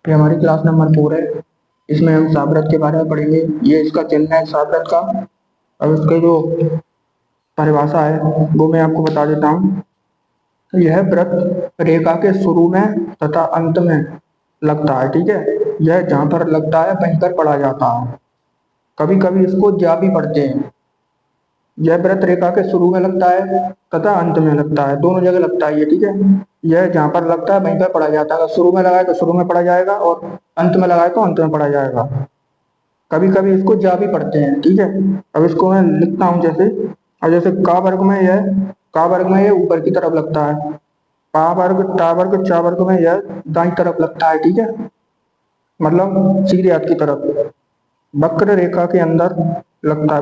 ये हमारी class number 4 है। इसमें हम सावरत के बारे में पढ़ेंगे। ये इसका चिन्ह है सावरत का। अब इसके जो परिभाषा है वो मैं आपको बता देता हूँ। यह वृत्त रेखा के शुरू में तथा अंत में लगता है, ठीक है। यह जहाँ पर लगता है वहीं पर पढ़ा जाता है। कभी कभी इसको जा भी पढ़ते हैं। यह वृत्त रेखा के शुरू में लगता है तथा अंत में लगता है, दोनों जगह लगता है ये, ठीक है। यह जहाँ पर लगता है वहीं पर पढ़ा जाता है। अगर शुरू में लगाए तो शुरू में पढ़ा जाएगा और अंत में लगाए तो अंत में पढ़ा जाएगा। कभी कभी इसको जा भी पढ़ते हैं, ठीक है। अब इसको मैं लिखता हूँ जैसे, अब जैसे का वर्ग में यह ऊपर की तरफ लगता है। पा वर्ग, टा वर्ग, चा वर्ग में यह दाईं तरफ लगता है, ठीक है, मतलब सीधे हाथ की तरफ। वक्र रेखा के अंदर लगता है।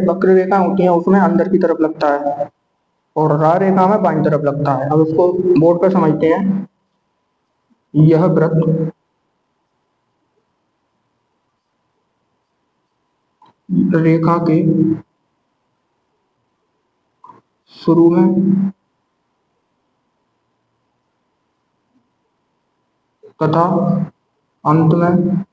वक्र रेखा होती है उसमें अंदर की तरफ लगता है और रा रेखा में बाईं तरफ लगता है। अब इसको बोर्ड पर समझते हैं। यह वृत्त रेखा के शुरू में तथा अंत में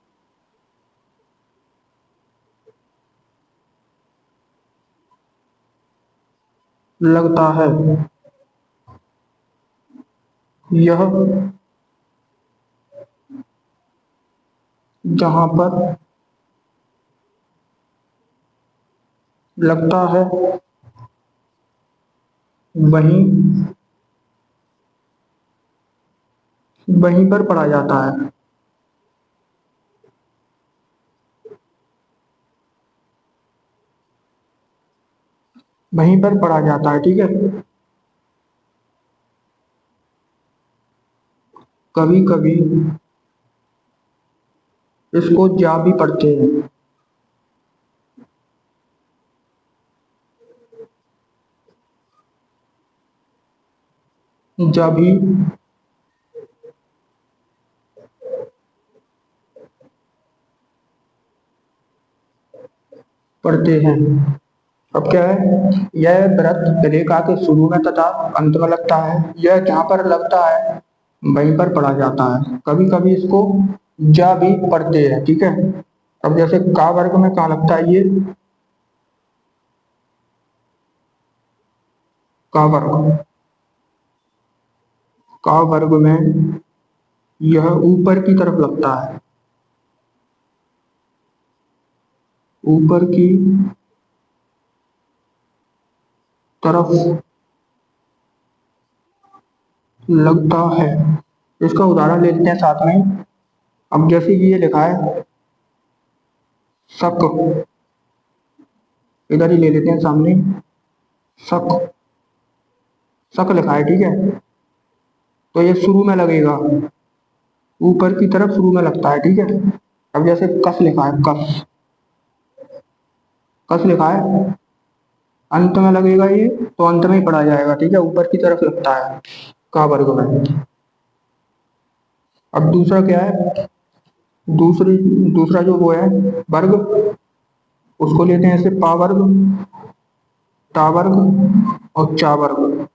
लगता है। यह जहां पर लगता है वहीं वहीं पर पढ़ा जाता है। वहीं पर पढ़ा जाता है, ठीक है। कभी कभी इसको जा भी पढ़ते हैं। जा भी पढ़ते हैं। अब क्या है, यह वृत्त रेखा के शुरू में तथा अंत में लगता है। यह जहां पर लगता है वहीं पर पढ़ा जाता है। कभी कभी इसको जा भी पढ़ते हैं, ठीक है। अब जैसे का वर्ग में कहाँ लगता है ये, का वर्ग, का वर्ग में यह ऊपर की तरफ लगता है। ऊपर की तरफ लगता है। इसका उदाहरण ले लेते हैं साथ में। अब जैसे कि ये लिखा है शक, इधर ही ले लेते हैं सामने। शक, शक लिखा है, ठीक है। तो ये शुरू में लगेगा, ऊपर की तरफ शुरू में लगता है, ठीक है। अब जैसे कस लिखा है, कस, कस लिखा है, अंत में लगेगा ये तो अंत में ही पढ़ा जाएगा, ठीक है, ऊपर की तरफ लगता है का वर्ग में। अब दूसरा क्या है, दूसरा जो वो है वर्ग, उसको लेते हैं ऐसे पा वर्ग, टा वर्ग और चा वर्ग।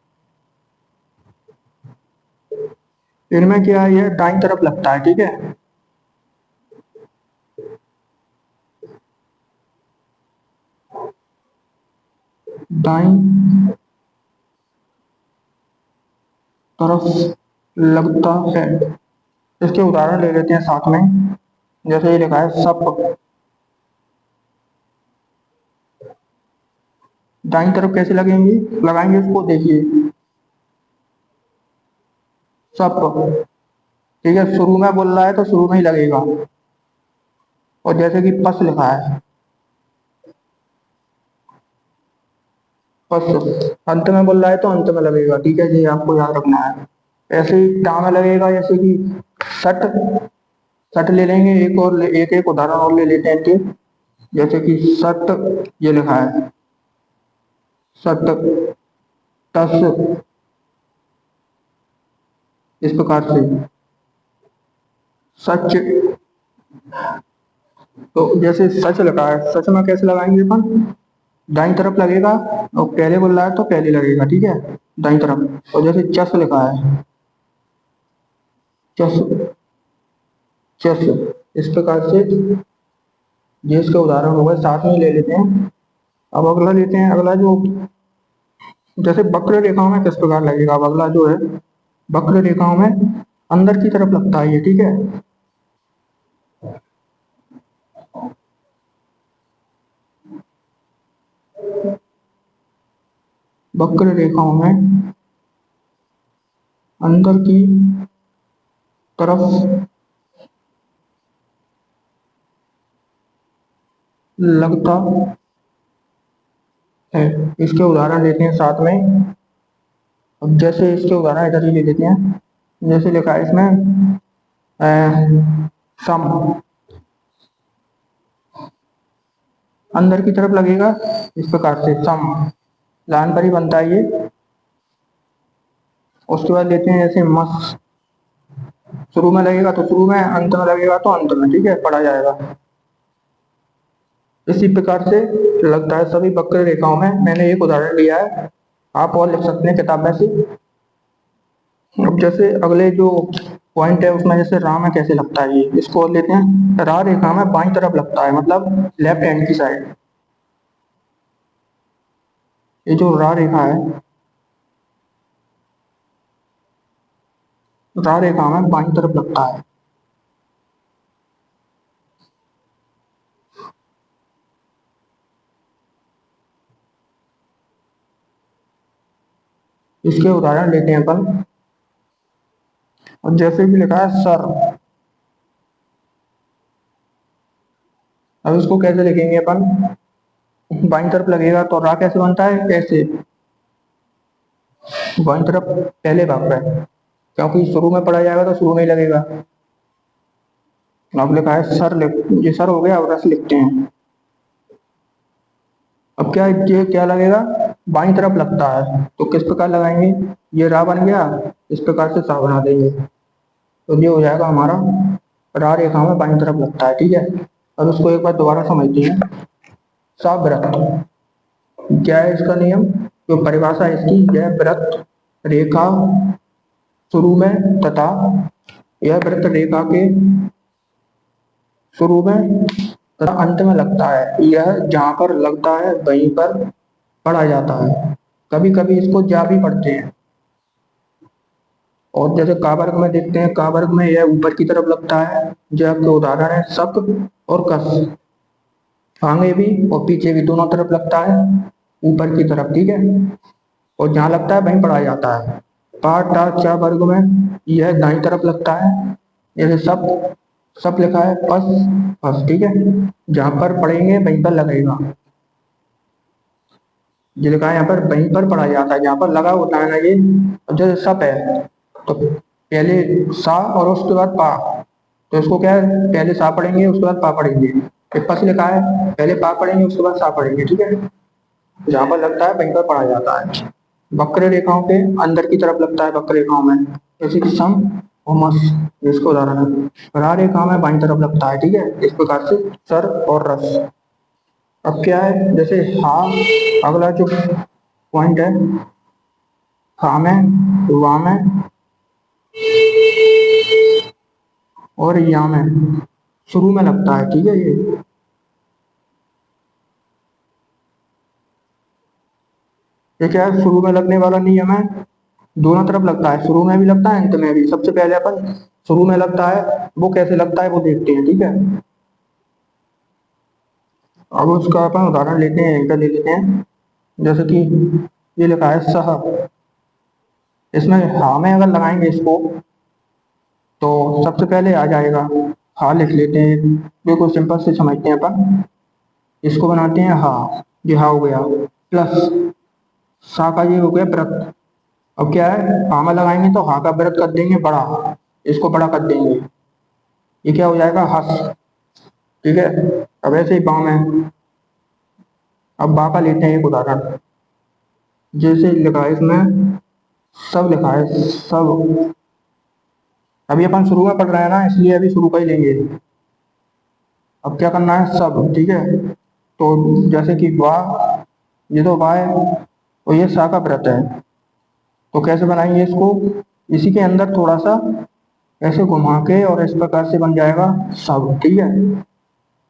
इनमें क्या है, ये दाईं तरफ लगता है, ठीक है। दाईं तरफ लगता है। इसके उदाहरण ले लेते हैं साथ में। जैसे ये लिखा है सप, दाईं तरफ कैसे लगेंगे, लगाएंगे इसको, देखिए सप, ठीक है, शुरू में बोल रहा है तो शुरू में ही लगेगा। और जैसे कि पस लिखा है, पस, अंत में बोल रहा है तो अंत में लगेगा, ठीक है जी, आपको याद रखना है। ऐसे ही टा में लगेगा, जैसे कि सट, सट ले लेंगे। एक एक उदाहरण और ले लेते हैं इनके। जैसे कि सट, ये लिखा है सट, टस, इस प्रकार से सच। तो जैसे सच लिखा है, सच में कैसे लगाएंगे अपन, दाईं तरफ लगेगा और पहले बोल रहा है तो पहले लगेगा, ठीक है, दाईं तरफ। और जैसे चस लिखा है, चस, जैसे इस प्रकार से ये इसके उदाहरण हो गए, साथ में ले लेते हैं। अब अगला लेते हैं, अगला जो जैसे वक्र रेखाओं में किस प्रकार लगेगा। अब अगला जो है वक्र रेखाओं में अंदर की तरफ लगता है ये, ठीक है। वक्र रेखाओं में अंदर की तरफ लगता है। इसके उदाहरण लेते हैं साथ में। अब जैसे इसके उदाहरण इधर ही ले लेते हैं। जैसे लिखा है इसमें सम, अंदर की तरफ लगेगा इस प्रकार से सम, लाइन पर ही बनता है ये। उसके बाद लेते हैं जैसे मस, शुरू में लगेगा तो शुरू में, अंत में लगेगा तो अंत में, ठीक है, पढ़ा जाएगा। इसी प्रकार से लगता है सभी वक्र रेखाओं में। मैंने एक उदाहरण लिया है, आप और लिख सकते हैं किताब में से। अब जैसे अगले जो पॉइंट है उसमें जैसे रा में कैसे लगता है ये, इसको और लेते हैं। रा रेखा में बाईं तरफ लगता है, मतलब लेफ्ट हैंड की साइड। ये जो रा रेखा है, रा रेखा में बाईं तरफ लगता है। इसके उदाहरण लेते हैं अपन। और जैसे भी लिखा है सर, अब इसको कैसे लिखेंगे अपन। बाईं तरफ लगेगा तो रा कैसे बनता है, ऐसे बाईं तरफ पहले भाग पे, क्योंकि शुरू में पढ़ा जाएगा तो शुरू में ही लगेगा। अब लिखा है सर, ये सर हो गया। अब रस लिखते हैं। अब क्या ये क्या लगेगा, बाईं तरफ लगता है, तो किस प्रकार लगाएंगे। ये रा बन गया, इस प्रकार से सा बना देंगे, तो ये हो जाएगा हमारा रा रेखा में बाईं तरफ लगता है, ठीक है। अब उसको एक बार दोबारा समझते हैं। सावृत क्या है इसका नियम, जो परिभाषा है इसकी, यह वृत्त रेखा शुरू में तथा यह वृत्त रेखा के शुरू में तथा अंत में लगता है। यह जहां पर लगता है वहीं पर पढ़ा जाता है। कभी कभी इसको जा भी पढ़ते हैं। और जैसे का वर्ग में देखते हैं, का वर्ग में यह ऊपर की तरफ लगता है। जो आपके उदाहरण है शक और कस, आगे भी और पीछे भी दोनों तरफ लगता है, ऊपर की तरफ, ठीक है। और जहाँ लगता है वहीं पढ़ा जाता है। पा टा चा वर्ग में यह दाईं तरफ लगता है। जैसे सब, सब लिखा है पस पस, ठीक है, जहां पर पढ़ेंगे वहीं पर लगेगा। जो लिखा है यहाँ पर वहीं पर पढ़ा जाता है, जहां पर लगा होता है ना ये। अब जैसे सप है तो पहले सा और उसके बाद पा, तो इसको क्या है, पहले सा पढ़ेंगे उसके बाद पा पढ़ेंगे। पस लिखा है, पहले पा पढ़ेंगे उसके बाद सा पढ़ेंगे, ठीक है। जहां पर लगता है वहीं पर पढ़ा जाता है। वक्र रेखाओं के अंदर की तरफ लगता है, वक्र रेखाओं में, जैसे कि सम और मस, इसको उदाहरण है। रा रेखाओं में बाईं तरफ लगता है, ठीक है। इस प्रकार से सर और रस। अब क्या है, जैसे हा, अगला जो पॉइंट है, हा में, वा में और या में शुरू में लगता है, ठीक है। ये क्या है, शुरू में लगने वाला नियम है। दोनों तरफ लगता है, शुरू में भी लगता है, अंत में भी। सबसे पहले अपन शुरू में लगता है, वो कैसे लगता है वो देखते हैं, ठीक है। अब उसका अपन उदाहरण लेते हैं, इनका ले लेते हैं। जैसे कि ये लिखा है सह, इसमें हा में अगर लगाएंगे इसको तो सबसे पहले आ जाएगा हा, लिख लेते हैं। बिल्कुल सिंपल से समझते हैं अपन। इसको बनाते हैं हा, ये हा हो गया, प्लस सा का ये हो गया व्रत। अब क्या है, हा में लगाएंगे तो हा का व्रत कर देंगे बड़ा, इसको बड़ा कर देंगे, ये क्या हो जाएगा, हस, ठीक है। अब ऐसे ही बाम है। अब बा का लेते हैं एक उदाहरण। जैसे लिखा है इसमें सब, लिखा है सब। अभी अपन शुरू में पढ़ रहे हैं ना, इसलिए अभी शुरू का ही लेंगे। अब क्या करना है, सब, ठीक है। तो जैसे कि वाह, ये तो वाह है और ये सा का व्रत है, तो कैसे बनाएंगे इसको। इसी के अंदर थोड़ा सा ऐसे घुमा के और इस प्रकार से बन जाएगा सब, ठीक है।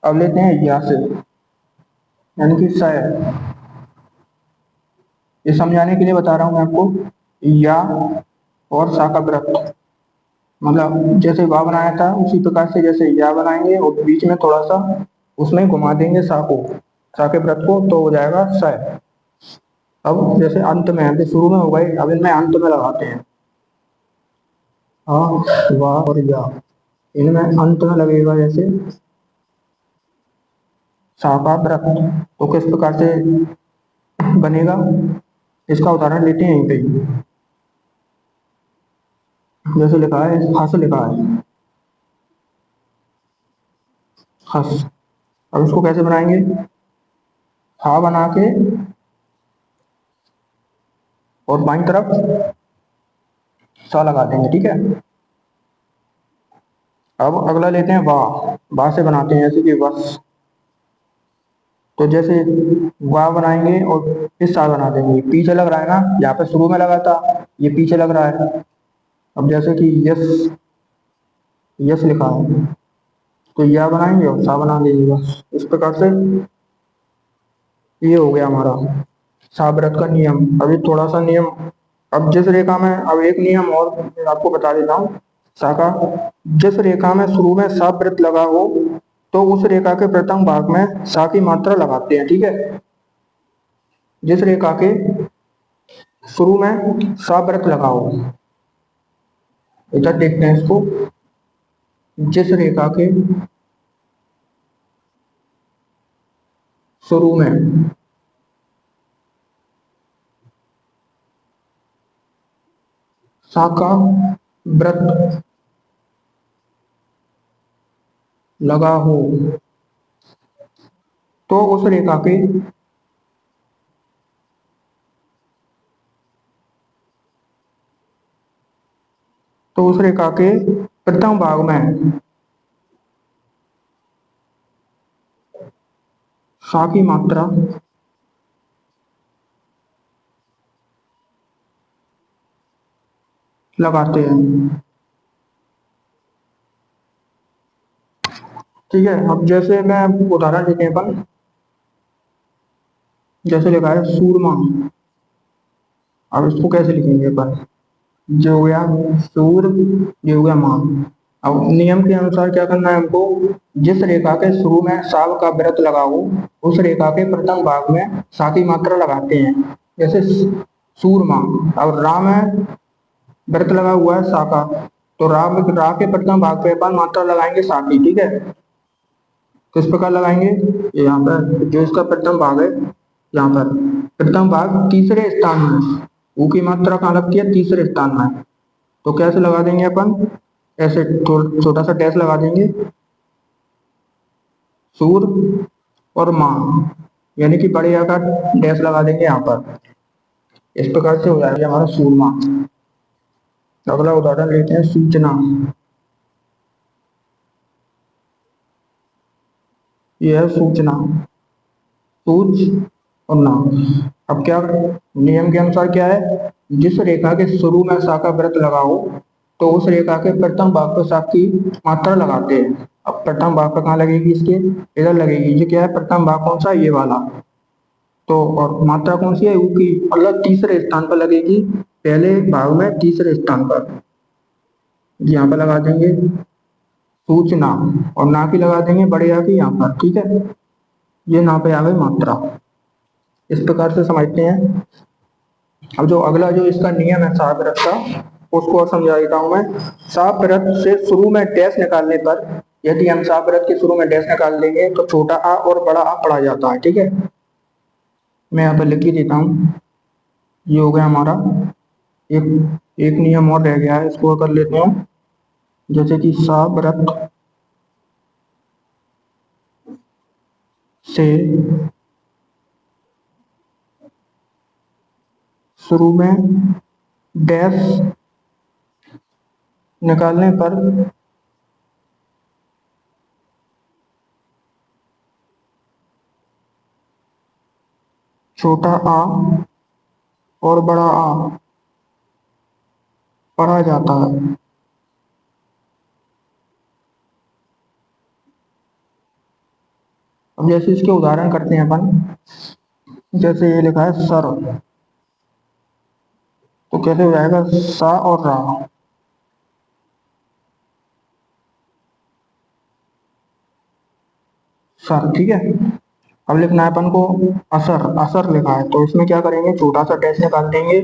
अब लेते हैं या से, यानी कि स है। ये समझाने के लिए बता रहा हूँ मैं आपको, या और सा का व्रत, मतलब जैसे वाह बनाया था उसी प्रकार से जैसे या बनाएंगे और बीच में थोड़ा सा उसमें घुमा देंगे सा को, सा के व्रत को, तो हो जाएगा स। अब जैसे अंत में, अभी शुरू में हो गए, अब इनमें अंत में लगाते हैं हाँ, वाह और या, इनमें अंत में लगेगा जैसे सा का व्रत, तो किस प्रकार से बनेगा, इसका उदाहरण लेते हैं यहीं पे। जैसे लिखा है हस, लिखा है हस। अब इसको कैसे बनाएंगे, हा बना के और बाईं तरफ सा लगा देंगे, ठीक है। अब अगला लेते हैं वाह, वाह से बनाते हैं जैसे कि वस, तो जैसे वाह बनाएंगे और फिर सा बना देंगे, पीछे लग रहा है ना, यहाँ पे शुरू में लगा था, ये पीछे लग रहा है। अब जैसे कि यस, यस लिखा है, तो या बनाएंगे और सा बना देंगे, बस इस प्रकार से ये हो गया हमारा साब्रत का नियम। अभी थोड़ा सा नियम, अब जिस रेखा में, अब एक नियम और मैं आपको बता देता हूँ शाखा, जिस रेखा में शुरू में साब्रत लगा हो तो उस रेखा के प्रथम भाग में सा की मात्रा लगाते हैं, ठीक है। जिस रेखा के शुरू में साब्रत लगा हो, इधर देखते हैं इसको, जिस रेखा के शुरू में सा का व्रत लगा हो तो उस रेखा के, तो उस रेखा के प्रथम भाग में सा की मात्रा लगाते हैं, ठीक है। अब जैसे मैं उदाहरण देते हैं अपन, जैसे लिखा है सूरमा, अब इसको कैसे लिखेंगे अपन, जो हो गया सूर, ये हो गया माँ। अब नियम के अनुसार क्या करना है हमको, जिस रेखा के शुरू में साल का व्रत लगा हो उस रेखा के प्रथम भाग में सा की मात्रा लगाते हैं, जैसे सूरमा। अब राम है, व्रत लगा हुआ है सा का, तो राम रा के प्रथम भाग पे अपन मात्रा लगाएंगे सा की, ठीक है। किस प्रकार लगाएंगे, यहाँ पर जो इसका प्रथम भाग है, यहाँ पर प्रथम भाग तीसरे स्थान में, ऊ की मात्रा कहाँ लगती है, तीसरे स्थान में, तो कैसे लगा देंगे अपन, ऐसे छोटा सा डैश लगा देंगे, सूर और माँ, यानी कि बड़े आकार डैश लगा देंगे यहाँ पर, इस प्रकार से हो जाएगा हमारा सूरमा। अगला उदाहरण लेते हैं सूचना, यह है सूचना, सूच और नाम। अब क्या, नियम के अनुसार क्या है, जिस रेखा के शुरू में सा का व्रत लगा हो तो उस रेखा के प्रथम भाग पर सा की मात्रा लगाते हैं। अब प्रथम भाग पर कहाँ लगेगी, इसके इधर लगेगी, ये क्या है प्रथम भाग कौन सा, ये वाला, तो और मात्रा कौन सी है, ऊ की, मतलब तीसरे स्थान पर लगेगी, पहले भाग में तीसरे स्थान पर, यहाँ पर लगा देंगे सूचना, और ना की लगा देंगे बड़े या की यहाँ पर, ठीक है। ये ना पे आ गई मात्रा, इस प्रकार से समझते हैं। अब जो अगला जो इसका नियम है सात रथ का, उसको और समझा देता हूं मैं। सात रथ से शुरू में डैश निकालने पर, यदि हम सात रथ के शुरू में डैश निकाल देंगे तो छोटा आ और बड़ा आ पड़ा जाता है, ठीक है। मैं यहाँ पर लिख ही देता हूँ, ये हो गया हमारा एक, एक नियम और रह गया है, इसको कर लेते हैं। जैसे कि सात रथ से शुरू में डैश निकालने पर छोटा आ और बड़ा आ पढ़ा जाता है, अब जैसे इसके उदाहरण करते हैं अपन, जैसे ये लिखा है सर, तो कैसे हो जाएगा सा और रा। सर, ठीक है। अब लिखना है अपन को असर। असर लिखा है तो इसमें क्या करेंगे, छोटा सा डैश निकाल देंगे।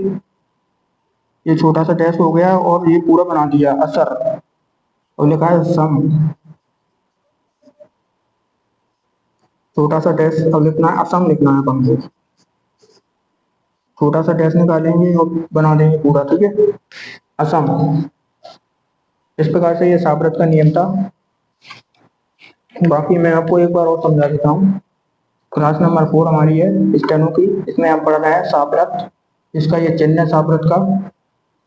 ये छोटा सा डैश हो गया और ये पूरा बना दिया असर। और लिखा है सम, छोटा सा डैश। अब लिखना है असम, लिखना है अपन को। छोटा सा डैश निकालेंगे और बना देंगे पूरा, ठीक है, असम। इस प्रकार से ये साब्रत का नियम था। बाकी मैं आपको एक बार और समझा देता हूँ। क्लास नंबर 4 हमारी है स्टेनो की। इसमें हम पढ़ रहे हैं साब्रत। इसका ये चिन्ह है साब्रत का।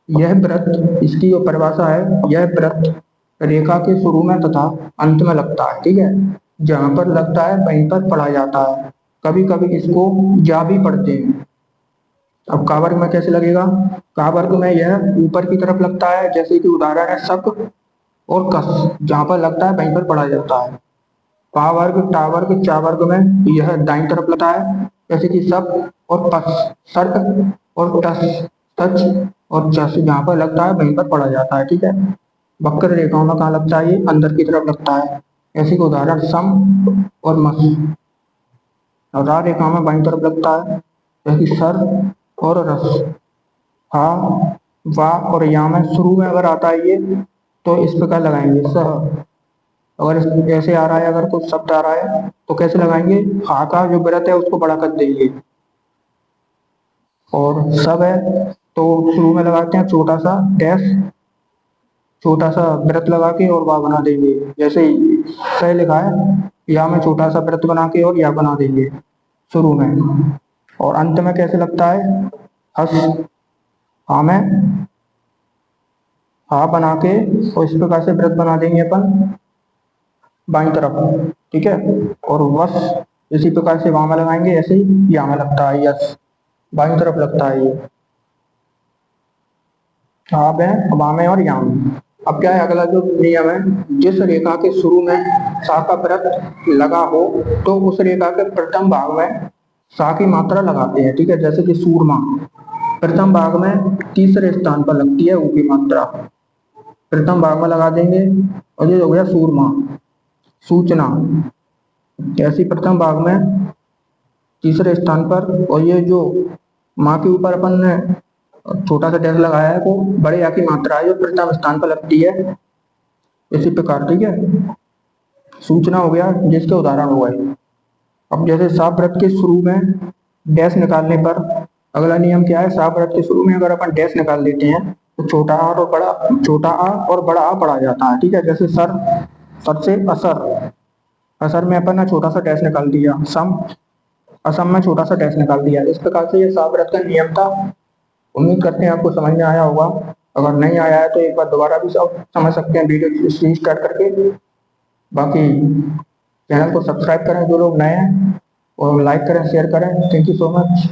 यह व्रत, इसकी जो परिभाषा है, यह व्रत रेखा के शुरू में तथा अंत में लगता है, ठीक है। जहां पर लगता है वहीं पर पढ़ा जाता है। कभी कभी इसको जा भी पढ़ते हैं। अब का वर्ग में कैसे लगेगा, का वर्ग में यह ऊपर की तरफ लगता है, जैसे कि उदाहरण है शक और कस। जहां पर लगता है वहीं पर पढ़ा जाता है। पा वर्ग, टा वर्ग, चा वर्ग में यह दाईं तरफ लगता है, जैसे कि सब और पस। सर्प और टस, सच और जस, जहाँ पर लगता है वहीं पर पढ़ा जाता है, ठीक है। वक्र रेखाओं में कहाँ लगता है, ये अंदर की तरफ लगता है, जैसे कि उदाहरण सम और मस। और रा रेखाओं में बाईं तरफ लगता है, जैसे कि सर और रस। हा, वा और या में शुरू में अगर आता है ये, तो इस प्रकार लगाएंगे सह। अगर ऐसे आ रहा है, अगर कुछ शब्द आ रहा है तो कैसे लगाएंगे, हा का जो व्रत है उसको बड़ा कर देंगे। और सब है तो शुरू में लगाते हैं छोटा सा डैश, छोटा सा व्रत लगा के और वाह बना देंगे। जैसे सह लिखा है, या में छोटा सा व्रत बना के और या बना देंगे शुरू में। और अंत में कैसे लगता है, हस। हा में हा बना के और इस प्रकार से व्रत बना देंगे अपन बाईं तरफ, ठीक है। और वस इसी प्रकार से वहां में लगाएंगे, ऐसे ही यहाँ में लगता है यस, बाईं तरफ लगता है ये। आप है वाम है और याम। अब क्या है, अगला जो नियम है, जिस रेखा के शुरू में सा का व्रत लगा हो तो उस रेखा के प्रथम भाग में सा की मात्रा लगाते हैं, ठीक है। जैसे कि सूरमा, प्रथम भाग में तीसरे स्थान पर लगती है ऊ की मात्रा, प्रथम भाग में लगा देंगे। और ये हो गया सूरमा। सूचना, ऐसी प्रथम भाग में तीसरे स्थान पर। और ये जो माँ के ऊपर अपन ने छोटा सा डैश लगाया है, वो बड़े या की मात्रा है जो प्रथम स्थान पर लगती है, इसी प्रकार, ठीक है। सूचना हो गया, जिसके उदाहरण हो गए। अब जैसे साफ व्रत के शुरू में डैश निकालने पर अगला नियम क्या है, साफ व्रत के शुरू में अगर अपन डैश निकाल देते हैं तो छोटा आ और बड़ा, छोटा आ और बड़ा आ पढ़ा जाता है, ठीक है। जैसे सर, सर से असर, असर में अपन ने छोटा सा डैश निकाल दिया। सम, असम में छोटा सा डैश निकाल दिया। इस प्रकार से ये साफ व्रत का नियम था। उम्मीद करते हैं आपको समझ में आया होगा। अगर नहीं आया है तो एक बार दोबारा भी सब समझ सकते हैं वीडियो स्टार्ट करके। बाकी चैनल को सब्सक्राइब करें जो लोग नए हैं, और लाइक करें, शेयर करें। Thank you so much.